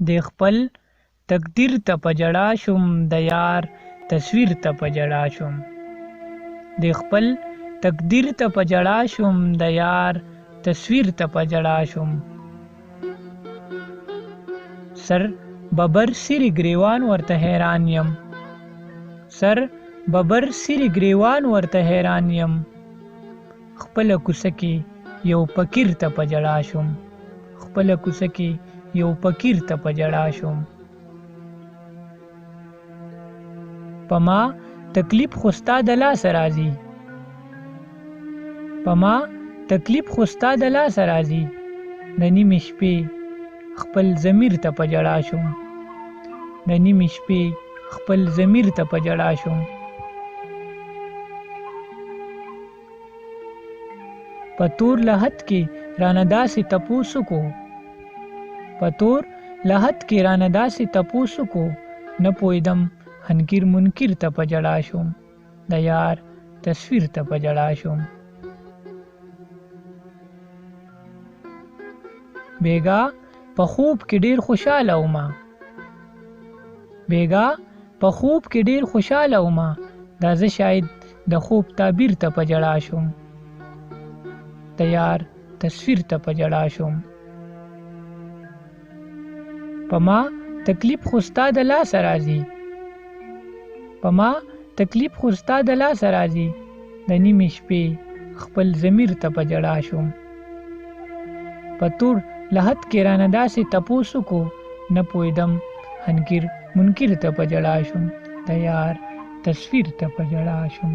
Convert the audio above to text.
د خپل تقدیر ته په ژړا شوم د یار تصویر ته په ژړا شوم د خپل تقدیر ته په ژړا شوم د یار تصویر ته په ژړا شوم سر ببر سری گریوان ورته حیران یم سر ببر سری گریوان ورته حیران یم خپل کوڅه کې یو فقیر ته په ژړا شوم خپل کوڅه کې یو فقیر ته په ژړا شوم په ما تکلیف خو ستا د لاسه راځي په ما تکلیف خو ستا د لاسه راځي د نیمې شپې خپل ضمیر ته په ژړا شوم د نیمې شپې خپل ضمیر ته په ژړا شوم په تور لحد کې رانه داسې تپوس کو په تور لحد کې رانه داسې تپوس کو نه پوهېدم هنکیر منکر ته په ژړا شوم د یار تصویر ته په ژړا شوم بیګا په خوب کې ډیر خوشاله ومه بیګا په خوب کې ډیر خوشاله ومه دا زه شاید د خوب تعبیر ته په ژړا شوم د یار تصویر ته په ژړا شوم په ما تکلیف خو ستا د لاسه راځي په ما تکلیف خو ستا د لاسه راځي د نیمې شپې خپل ضمیر ته په ژړا شوم په تور لحد کې رانه داسې تپوس کو نه پوهېدم هنکیر منکر ته په ژړا شوم د یار تصویر ته په ژړا شوم